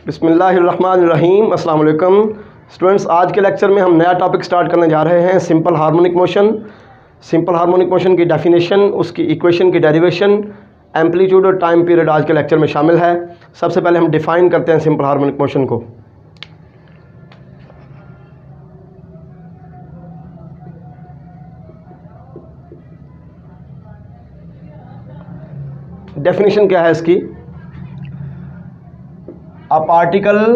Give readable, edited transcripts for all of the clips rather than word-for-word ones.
बिस्मिल्लाहिर्रहमानिर्रहीम। अस्सलाम वालेकुम स्टूडेंट्स, आज के लेक्चर में हम नया टॉपिक स्टार्ट करने जा रहे हैं, simple harmonic motion. Simple harmonic motion की डेफिनेशन, उसकी इक्वेशन की डेरिवेशन, एम्पलीट्यूड और टाइम पीरियड आज के लेक्चर में शामिल है। सबसे पहले हम डिफ़ाइन करते हैं सिंपल हार्मोनिक मोशन को। डेफिनेशन क्या है इसकी? A particle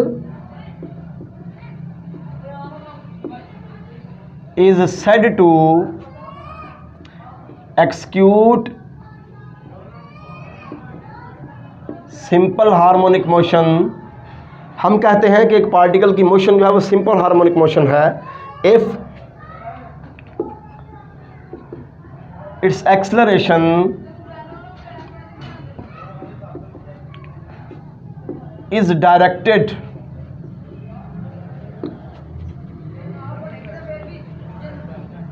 is said to execute simple harmonic motion। हम कहते हैं कि एक पार्टिकल की मोशन जो है वो सिंपल हार्मोनिक मोशन है if its acceleration is directed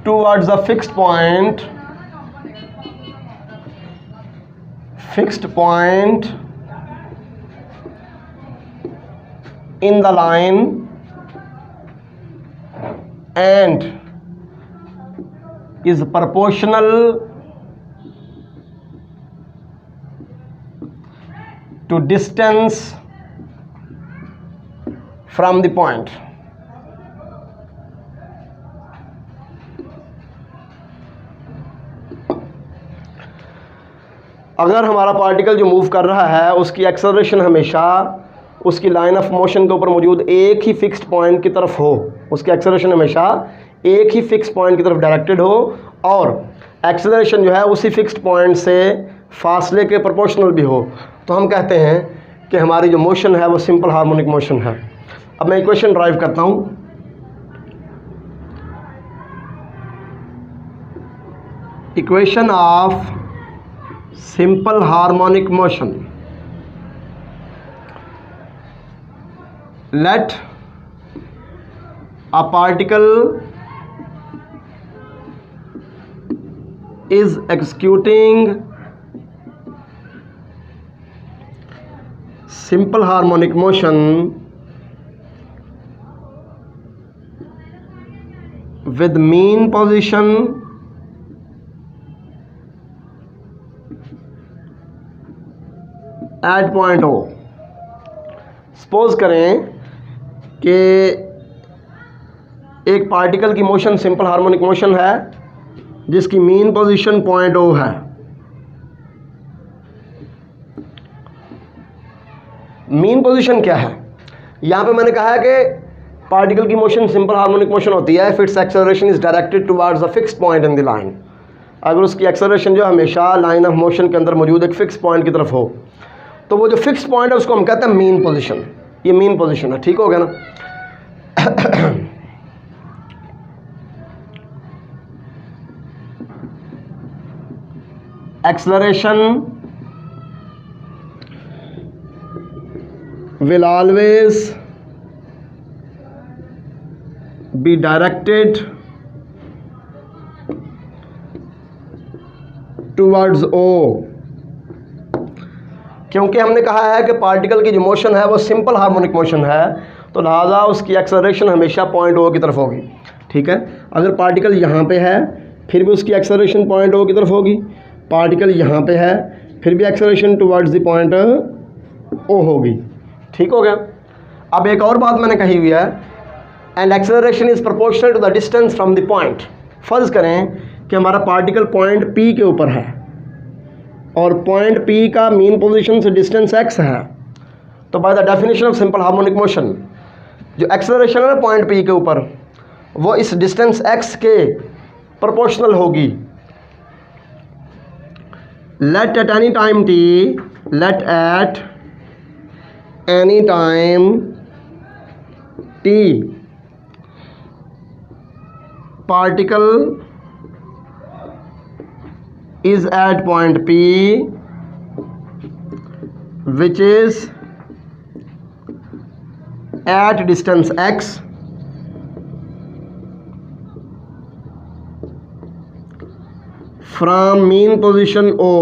towards a fixed point in the line and is proportional to distance from the point। अगर हमारा पार्टिकल जो मूव कर रहा है उसकी एक्सेलरेशन हमेशा उसकी लाइन ऑफ मोशन के ऊपर मौजूद एक ही फिक्स्ड पॉइंट की तरफ हो, उसकी एक्सेलरेशन हमेशा एक ही फिक्स पॉइंट की तरफ डायरेक्टेड हो और एक्सेलरेशन जो है उसी फिक्स्ड पॉइंट से फासले के प्रोपोर्शनल भी हो, तो हम कहते हैं कि हमारी जो मोशन है वो सिंपल हार्मोनिक मोशन है। अब मैं इक्वेशन ड्राइव करता हूं। Equation of simple harmonic motion. Let a particle is executing simple harmonic motion with mean position at point O। Suppose करें कि एक पार्टिकल की मोशन सिंपल हार्मोनिक मोशन है जिसकी मीन पोजीशन पॉइंट O है। Mean position क्या है? यहाँ पे मैंने कहा है कि पार्टिकल की मोशन सिंपल हार्मोनिक मोशन होती है if it's acceleration is directed towards a fixed point in the line. अगर उसकी एक्सेलरेशन जो हमेशा लाइन ऑफ मोशन के अंदर मौजूद एक फिक्स पॉइंट की तरफ हो, तो वो जो फिक्स पॉइंट है उसको हम कहते हैं मीन पोजीशन। ये मीन पोजीशन है, ठीक हो गया ना? Acceleration will always be directed towards O। क्योंकि हमने कहा है कि पार्टिकल की जो मोशन है वो सिंपल हार्मोनिक मोशन है, तो लिहाजा उसकी एक्सेलरेशन हमेशा पॉइंट O की तरफ होगी। ठीक है, अगर पार्टिकल यहाँ पे है फिर भी उसकी एक्सेलरेशन पॉइंट O की तरफ होगी, पार्टिकल यहाँ पे है फिर भी acceleration towards the point O होगी। ठीक हो गया? अब एक और बात मैंने कही हुई है, and acceleration is proportional to the distance from the point. फ़र्ज़ करें कि हमारा पार्टिकल पॉइंट P के ऊपर है और पॉइंट P का मीन पोजीशन से डिस्टेंस x है, तो by the definition of simple harmonic motion जो एक्सेलरेशन है पॉइंट P के ऊपर वो इस डिस्टेंस x के प्रोपोर्शनल होगी। Let at any time t, let at any time t particle is at point P which is at distance x from mean position O।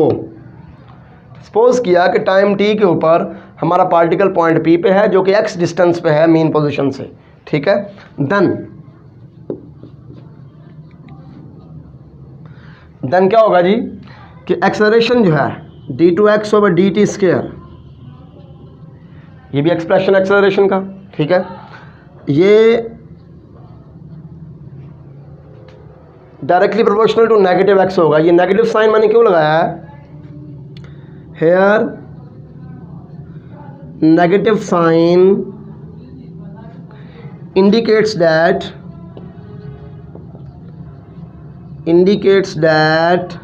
Suppose किया कि time t के ऊपर हमारा पार्टिकल पॉइंट P पे है जो कि x डिस्टेंस पे है मेन पोजीशन से, ठीक है। देन क्या होगा जी कि एक्सेलरेशन जो है d2x/dt², ये भी एक्सप्रेशन एक्सेलरेशन का, ठीक है। ये directly proportional to negative x होगा। ये नेगेटिव साइन मैंने क्यों लगाया है? Here negative sign indicates that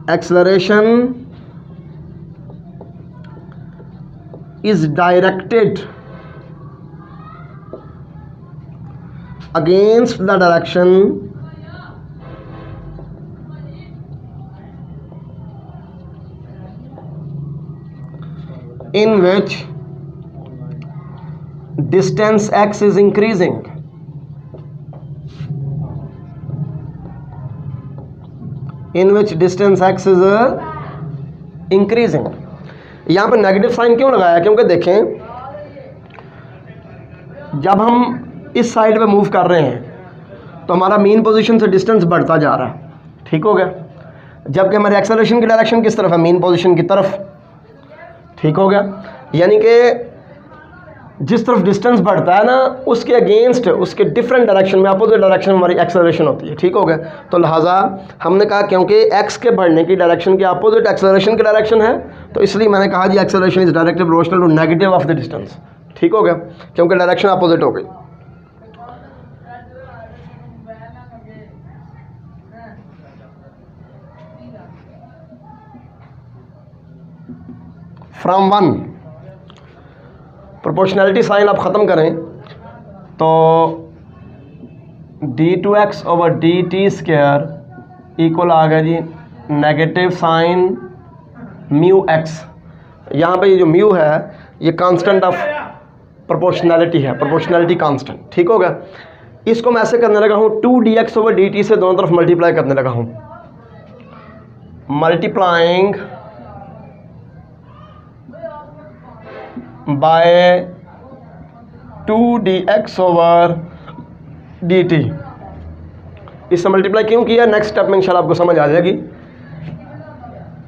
acceleration is directed against the direction in which distance x is increasing. In which distance x is increasing. यहाँ पर नेगेटिव साइन क्यों लगाया? क्योंकि देखें जब हम इस साइड पे मूव कर रहे हैं तो हमारा मेन पोजीशन से डिस्टेंस बढ़ता जा रहा है, ठीक हो गया। जबकि हमारे एक्सेलरेशन की डायरेक्शन किस तरफ है? मेन पोजीशन की तरफ, ठीक हो गया। यानी कि जिस तरफ डिस्टेंस बढ़ता है ना उसके अगेंस्ट, उसके डिफरेंट डायरेक्शन में, अपोजिट डायरेक्शन में हमारी एक्सेलरेशन होती है, ठीक हो गया। तो लिहाजा हमने कहा क्योंकि एक्स के बढ़ने की डायरेक्शन के अपोजिट एक्सेलरेशन की डायरेक्शन है, तो इसलिए मैंने कहा g acceleration is directly proportional to negative of the distance, ठीक हो गया, क्योंकि डायरेक्शन अपोजिट हो गई। फ्रॉम 1 प्रोपोर्शनैलिटी साइन आप ख़त्म करें तो d2x/dt² इक्वल आ गया जी नेगेटिव साइन म्यू एक्स। यहाँ पे ये जो म्यू है ये कांस्टेंट ऑफ प्रोपोर्शनैलिटी है, प्रोपोर्शनैलिटी कांस्टेंट, ठीक हो गया। इसको मैं ऐसे करने लगा हूँ 2dx/dt से दोनों तरफ मल्टीप्लाई करने लगा हूँ, मल्टीप्लाइंग बाय 2dx/dt। इससे मल्टीप्लाई क्यों किया? नेक्स्ट स्टेप में इंशाल्लाह आपको समझ आ जाएगी।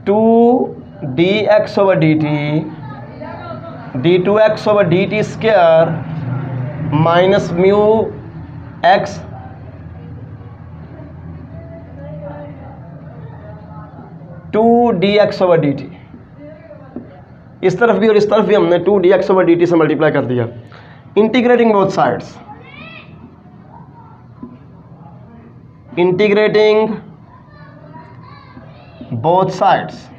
2dx/dt d2x/dt² minus mu x to dx/dt। इस तरफ भी और इस तरफ भी हमने 2dx/dt से मल्टीप्लाई कर दिया। Integrating both sides, integrating both sides.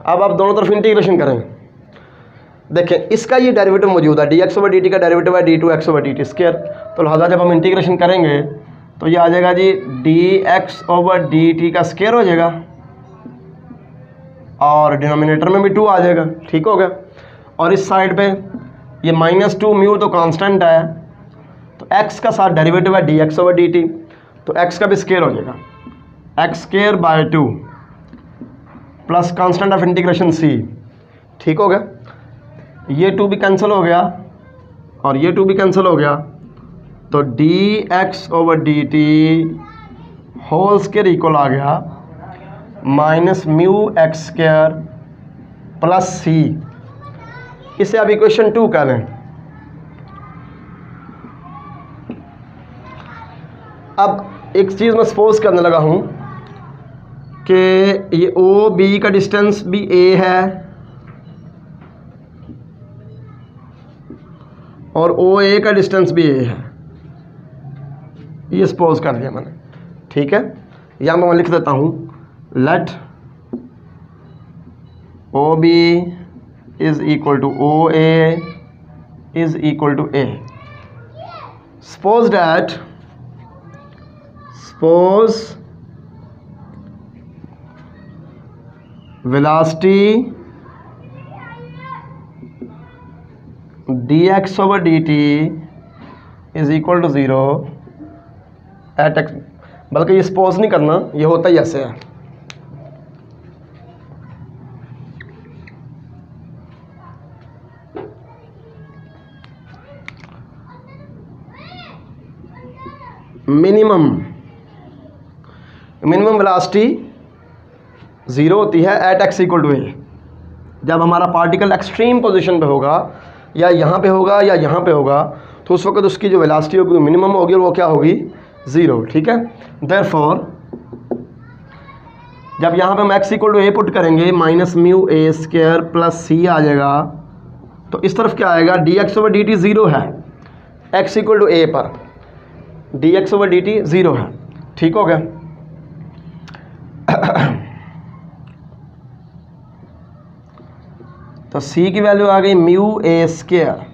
अब आप दोनों तरफ इंटीग्रेशन करें। देखें इसका ये डेरिवेटिव मौजूद है, dx/dt का डेरिवेटिव है d2x/dt²। तो लिहाजा जब हम इंटीग्रेशन करेंगे तो ये आ जाएगा जी dx/dt का स्क्वायर हो जाएगा और डिनोमिनेटर में भी 2 आ जाएगा, ठीक हो गया। और इस साइड पे ये -2 म्यू तो कांस्टेंट है, तो x का साथ डेरिवेटिव है dx/dt, तो x का भी स्क्वायर हो जाएगा x²/2 plus constant of integration c, ठीक हो गया। ये 2 भी कैंसिल हो गया और ये 2 भी कैंसिल हो गया, तो dx/dt होल स्क्वायर इक्वल आ गया -μx² प्लस c। इसे अब इक्वेशन 2 कह लें। अब एक चीज़ मैं सपोज करने लगा हूँ कि ये ओ बी का डिस्टेंस भी a है और ओ ए का डिस्टेंस भी a है, ये सपोज कर दिया मैंने, ठीक है। यहाँ मैं लिख देता हूँ let O B is equal to O A is equal to A. Suppose that velocity dx/dt is equal to 0 at X. बल्कि ये सपोज नहीं करना, ये होता ही ऐसे है। मिनिमम वेलोसिटी ज़ीरो होती है एट एक्स इक्वल टू ए। जब हमारा पार्टिकल एक्सट्रीम पोजीशन पे होगा, या यहाँ पे होगा या यहाँ पे होगा, तो उस वक्त उसकी जो वेलोसिटी होगी वो मिनिमम होगी और वो क्या होगी, ज़ीरो। ठीक है, देयरफॉर जब यहाँ पे हम X equal to A put करेंगे minus mu A square plus C आ जाएगा, तो इस तरफ क्या आएगा, D X over D T zero है एक्स इक्वल टू ए पर, D X over D T zero है। ठीक हो गया। तो सी की वैल्यू आ गई mu A square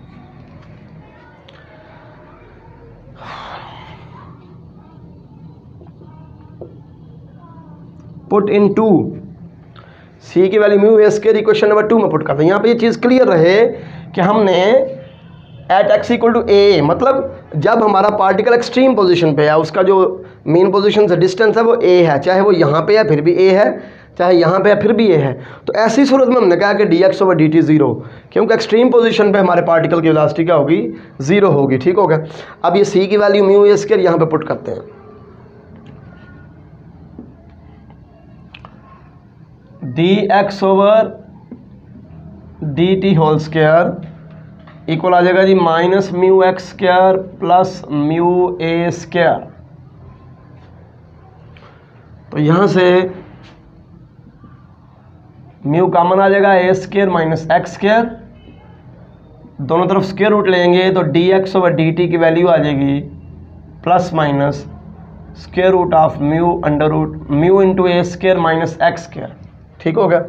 put in two, C की value mu A square equation number 2 में पुट करते हैं। यहाँ पे ये चीज़ क्लियर रहे कि हमने एट एक्स इक्वल टू ए, मतलब जब हमारा पार्टिकल एक्सट्रीम पोजीशन पे है, उसका जो मेन पोजीशन से डिस्टेंस है वो ए है, चाहे वो यहाँ पे है फिर भी ए है, चाहे यहाँ पे है फिर भी ए है। तो ऐसी सूरत में हमने कहा कि D X over D T zero, क्योंकि एक्सट्रीम पोजीशन पे हमारे पार्टिकल की वेलोसिटी क्या होगी, ज़ीरो होगी। ठीक हो गया। अब ये सी की वैल्यू म्यू ए स्क्वायर यहाँ पे पुट करते हैं, D X over D T whole square equal आ जाएगा g minus mu X square plus mu A square. तो यहाँ से म्यू कॉमन आ जाएगा, A square minus X square, दोनों तरफ स्क्वायर रूट लेंगे तो D X over D T की वैल्यू आ जाएगी plus minus square root of mu under root mu into A square minus X square. ठीक हो गया।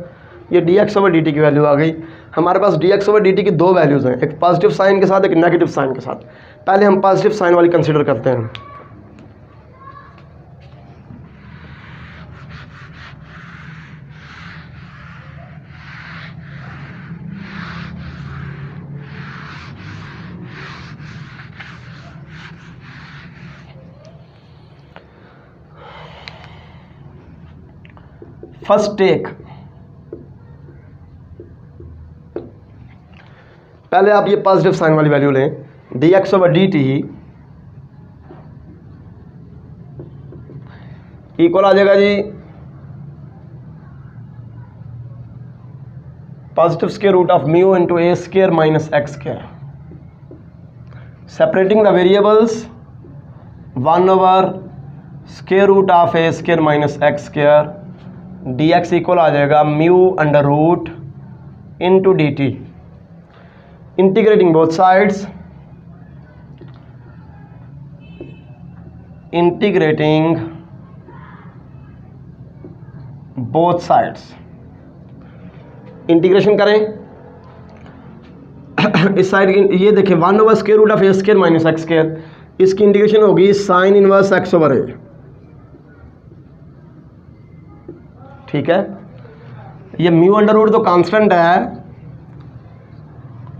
ये D X over D T की वैल्यू आ गई। हमारे पास D X over D T की दो वैल्यूज़ हैं, एक पॉजिटिव साइन के साथ, एक नेगेटिव साइन के साथ। पहले हम पॉजिटिव साइन वाली कंसीडर करते हैं। फर्स्ट टेक, पहले आप ये पॉजिटिव साइन वाली वैल्यू लें, D X over D T equal आ जाएगा g positive square root of mu into A square minus X square. Separating the variables 1 over square root of A square minus X square, D X equal आ जाएगा mu under root into D T. Integrating both sides, integrating both sides, integration करें इस side की, ये देखें 1 over square root of A square minus X square, इसकी integration होगी sign inverse X over ए। ठीक है, ये म्यू अंडर रूट तो कांस्टेंट है,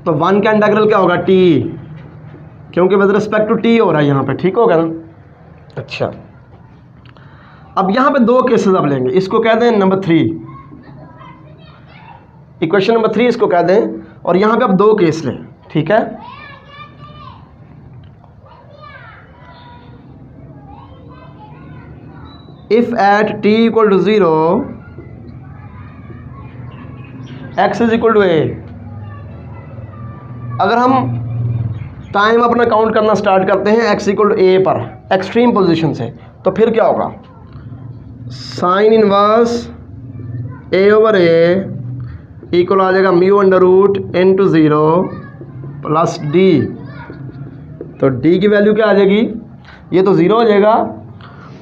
तो 1 का इंटीग्रल क्या होगा, टी, क्योंकि विद रिस्पेक्ट टू टी हो रहा है यहाँ पे। ठीक होगा ना। अच्छा, अब यहाँ पे दो केसेस अब लेंगे, इसको कह दें नंबर 3, इक्वेशन नंबर 3 इसको कह दें, और यहाँ पे अब दो केस लें। ठीक है, if at T equal to 0 X is equal to A, अगर हम टाइम अपना काउंट करना स्टार्ट करते हैं एक्स इक्वल टू ए पर एक्सट्रीम पोजीशन से, तो फिर क्या होगा, sine inverse A over A equal आ जाएगा mu under root n to 0 plus D. तो डी की वैल्यू क्या आ जाएगी, ये तो 0 हो जाएगा,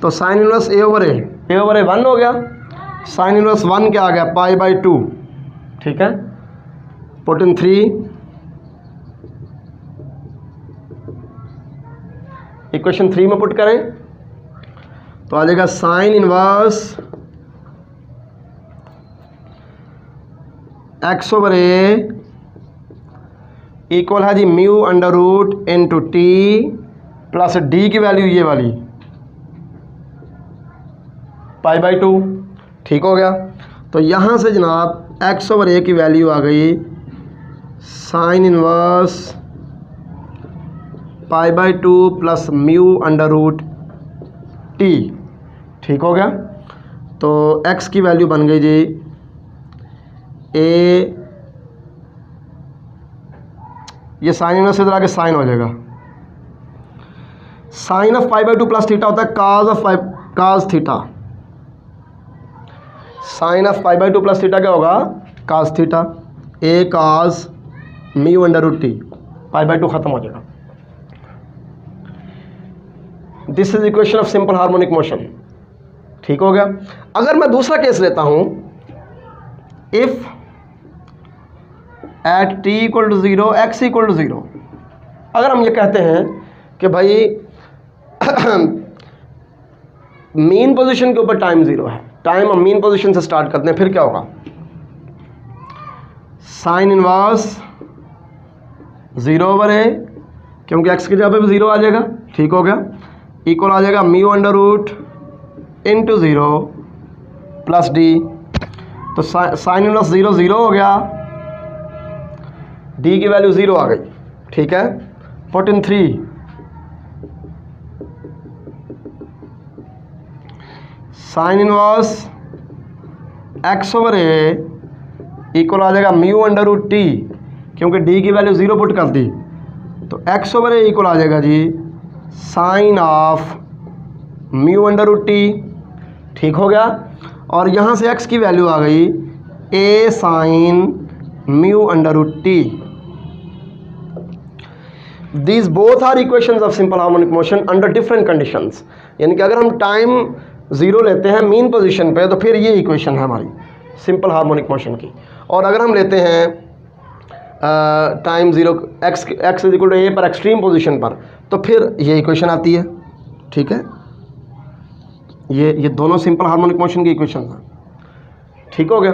तो sine inverse A over A 1 हो गया, साइन इनवर्स 1 क्या आ गया, पाई बाई 2। ठीक है, पुट इन 3, इक्वेशन 3 में पुट करें तो आ जाएगा sine inverse X over A equal है g mu under root into T plus D की वैल्यू ये वाली पाई बाई 2। ठीक हो गया। तो यहाँ से जनाब एक्स ओवर ए की वैल्यू आ गई sine inverse pi by 2 plus mu under root T. ठीक हो गया। तो x की वैल्यू बन गई जी ए, ये साइन इनवर्स इधर आके साइन हो जाएगा। Sine of pi by two plus theta होता है cos of pi, cos theta. Sine of pi by two plus theta क्या होगा? Cos theta. A cos mu under root T, pi by two खत्म हो जाएगा। This is equation of simple harmonic motion. ठीक हो गया। अगर मैं दूसरा केस लेता हूं, if at t equal to 0 x equal to 0, अगर हम ये कहते हैं कि भाई मीन पोजीशन के ऊपर टाइम 0 है, टाइम हम मीन पोजीशन से स्टार्ट करते हैं, फिर क्या होगा? साइन इनवर्स 0/a, क्योंकि x की जगह पे भी 0 आ जाएगा। ठीक हो गया। इक्वल आ जाएगा mu under root into 0 plus D. तो साइन इनवर्स 0 0 हो गया, डी की वैल्यू 0 आ गई। ठीक है। Put in 3, sine inverse x/a equal आ जाएगा म्यू अंडर रूट टी, क्योंकि डी की वैल्यू 0 पुट कर दी, तो x/a इक्वल आ जाएगा g sine of mu under root T. ठीक हो गया। और यहाँ से x की वैल्यू आ गई a sine mu under root T. These both are equations of simple harmonic motion under different conditions. यानी कि अगर हम टाइम 0 लेते हैं मीन पोजीशन पे, तो फिर ये इक्वेशन है हमारी सिंपल हार्मोनिक मोशन की। और अगर हम लेते हैं time 0 x is equal to a पर एक्सट्रीम पोजीशन पर, तो फिर ये इक्वेशन आती है। ठीक है। ये दोनों सिंपल हार्मोनिक मोशन की इक्वेशन हैं। ठीक हो गया।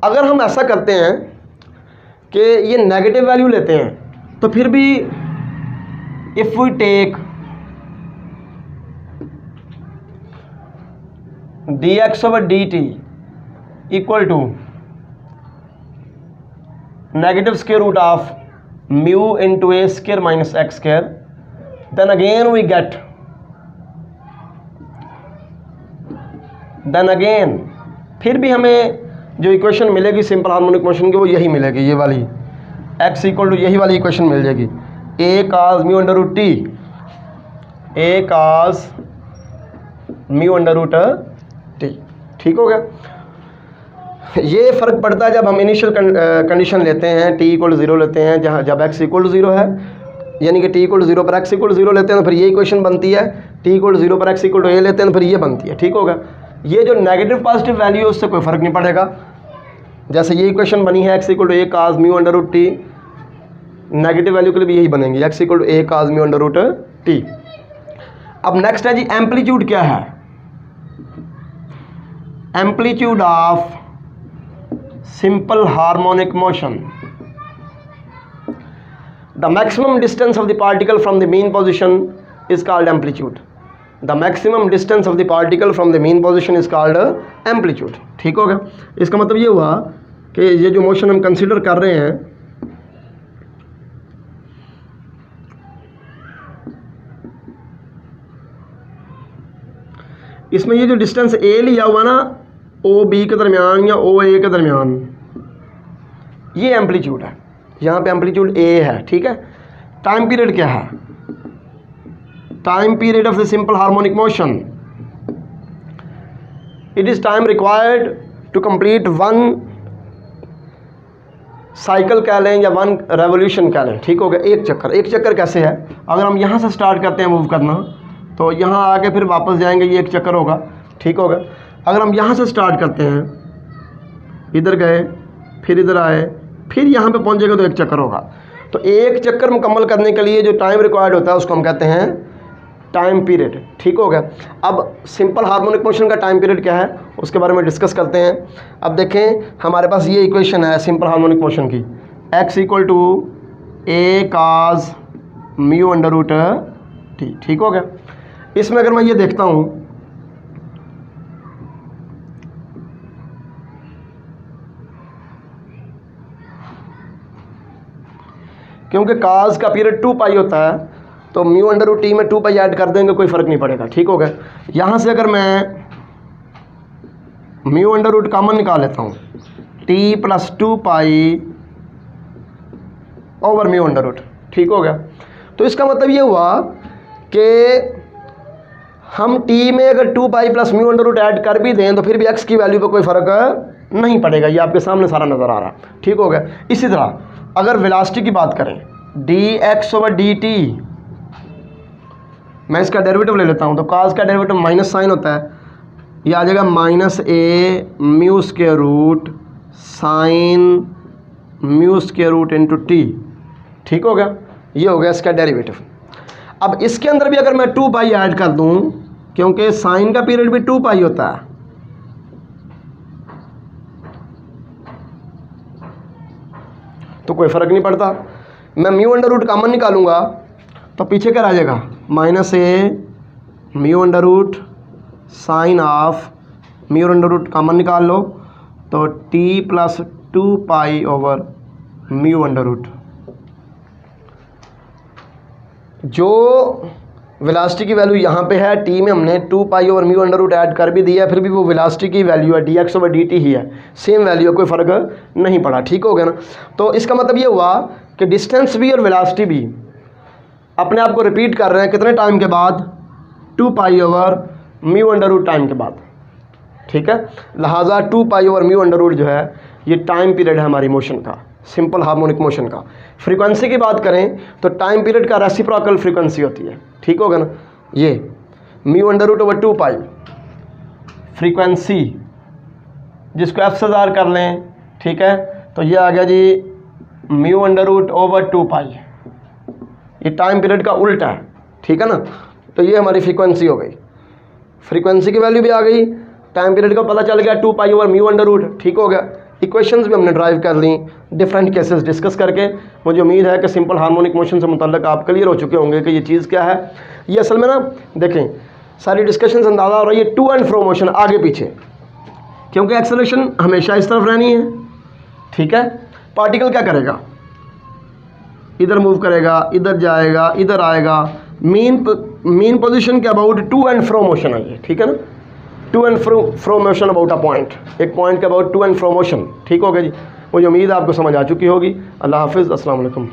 अगर हम ऐसा करते हैं कि ये नेगेटिव वैल्यू लेते हैं, तो फिर भी if we take dx/dt equal to negative square root of mu into a square minus x square, then again फिर भी हमें जो इक्वेशन मिलेगी सिंपल हार्मोनिक मोशन की, वो यही मिलेगी, ये वाली x इक्वल टू यही वाली इक्वेशन मिल जाएगी, a cos mu under root T, a cos mu under root T. ठीक हो गया। ये फ़र्क पड़ता है जब हम इनिशियल कंडीशन लेते हैं, t इक्वल टू 0 लेते हैं, जहाँ जब x इक्वल टू 0 है, यानी कि t इक्वल टू 0 पर x इक्वल टू 0 लेते हैं, तो फिर ये इक्वेशन बनती है। t इक्वल टू 0 पर x इक्वल टू a लेते हैं, तो फिर ये बनती है। ठीक होगा। ये जो नेगेटिव पॉजिटिव वैल्यू है उससे कोई फ़र्क नहीं पड़ेगा। जैसे ये इक्वेशन बनी है x equal to a cos mu under root T, negative value के लिए भी यही बनेंगी, x equal to a cos mu under root T. अब नेक्स्ट है जी एम्पलीट्यूड क्या है? Amplitude of simple harmonic motion. The maximum distance of the particle from the mean position is called amplitude. The maximum distance of the particle from the mean position is called amplitude. ठीक हो गया। इसका मतलब ये हुआ कि ये जो मोशन हम कंसीडर कर रहे हैं, इसमें ये जो डिस्टेंस a लिया हुआ ना, OB के दरमियान या OA के दरमियान, ये एम्पलीट्यूड है। यहाँ पे एम्पलीट्यूड a है। ठीक है। टाइम पीरियड क्या है? Time period of the simple harmonic motion, it is time required to complete one cycle कह लें या वन रेवोल्यूशन कह लें। ठीक हो गया। एक चक्कर। एक चक्कर कैसे है? अगर हम यहाँ से स्टार्ट करते हैं मूव करना, तो यहाँ आके फिर वापस जाएंगे, ये एक चक्कर होगा। ठीक होगा। अगर हम यहाँ से स्टार्ट करते हैं, इधर गए, फिर इधर आए, फिर यहाँ पे पहुँचेगा, तो एक चक्कर होगा। तो एक चक्कर मुकम्मल करने के लिए जो टाइम रिक्वायर्ड होता है उसको हम कहते हैं टाइम पीरियड। ठीक हो गया। अब सिंपल हार्मोनिक मोशन का टाइम पीरियड क्या है उसके बारे में डिस्कस करते हैं। अब देखें, हमारे पास ये इक्वेशन है सिंपल हार्मोनिक मोशन की, x equal to a cos mu under root T. ठीक हो गया। इसमें अगर मैं ये देखता हूँ, क्योंकि काज का पीरियड 2 पाई होता है, तो म्यू अंडर रूट टी में 2 पाई ऐड कर देंगे, कोई फ़र्क नहीं पड़ेगा। ठीक हो गया। यहाँ से अगर मैं म्यू अंडर रूट कॉमन निकाल लेता हूँ, T plus 2 pi over mu under root. ठीक हो गया। तो इसका मतलब ये हुआ कि हम टी में अगर 2 pi plus mu under root add कर भी दें तो फिर भी एक्स की वैल्यू पर कोई फ़र्क नहीं पड़ेगा। ये आपके सामने सारा नज़र आ रहा। ठीक हो गया। इसी तरह अगर वेलोसिटी की बात करें, D X over D T, मैं इसका डेरिवेटिव ले लेता हूँ, तो काज का डेरिवेटिव माइनस साइन होता है, ये आ जाएगा minus A mu square root sine mu square root into T. ठीक हो गया। ये हो गया इसका डेरिवेटिव। अब इसके अंदर भी अगर मैं 2 पाई ऐड कर दूं, क्योंकि साइन का पीरियड भी 2 पाई होता है, तो कोई फ़र्क नहीं पड़ता। मैं म्यू अंडर रूट कॉमन निकालूंगा तो पीछे क्या रह जाएगा, minus A mu under root sine of mu under root common निकाल लो तो T plus 2 pi over mu under root. जो वेलोसिटी की वैल्यू यहाँ पे है, टी में हमने 2 pi over mu under root add कर भी दिया, फिर भी वो वेलोसिटी की वैल्यू है, D X over D T ही है, सेम वैल्यू है, कोई फ़र्क नहीं पड़ा। ठीक हो गया ना। तो इसका मतलब ये हुआ कि डिस्टेंस भी और वेलोसिटी भी अपने आप को रिपीट कर रहे हैं, कितने टाइम के बाद, 2 pi over mu under root time के बाद। ठीक है। लिहाजा 2 pi over mu under root जो है ये टाइम पीरियड है हमारी मोशन का, सिंपल हार्मोनिक मोशन का। फ्रीक्वेंसी की बात करें तो टाइम पीरियड का रेसिप्रोकल फ्रीक्वेंसी होती है। ठीक होगा ना। ये mu under root over 2 pi frequency, जिसको एफ से ज़ाहिर कर लें। ठीक है। तो ये आ गया जी म्यू अंडर रूट ओवर 2 पाई, ये टाइम पीरियड का उल्टा है। ठीक है ना। तो ये हमारी फ्रीक्वेंसी हो गई, फ्रीक्वेंसी की वैल्यू भी आ गई, टाइम पीरियड का पता चल गया 2 pi over mu under root. ठीक हो गया। इक्वेशंस भी हमने ड्राइव कर ली डिफरेंट केसेस डिस्कस करके। मुझे उम्मीद है कि सिंपल हार्मोनिक मोशन से मुतल्लिक आप क्लियर हो चुके होंगे कि ये चीज़ क्या है। ये असल में ना देखें सारी डिस्कशन अंदाज़ा हो रहा है, ये टू एंड फ्रो मोशन, आगे पीछे, क्योंकि एक्सेलरेशन हमेशा इस तरफ रहनी है। ठीक है। पार्टिकल क्या करेगा, इधर मूव करेगा, इधर जाएगा, इधर आएगा। मीन पोजीशन के about to and fro motion है ये। ठीक है ना। To and fro motion about a point, एक पॉइंट के about to and fro motion. ठीक हो गया जी। मुझे उम्मीद है आपको समझ आ चुकी होगी। अल्लाह हाफिज़, अस्सलाम वालेकुम।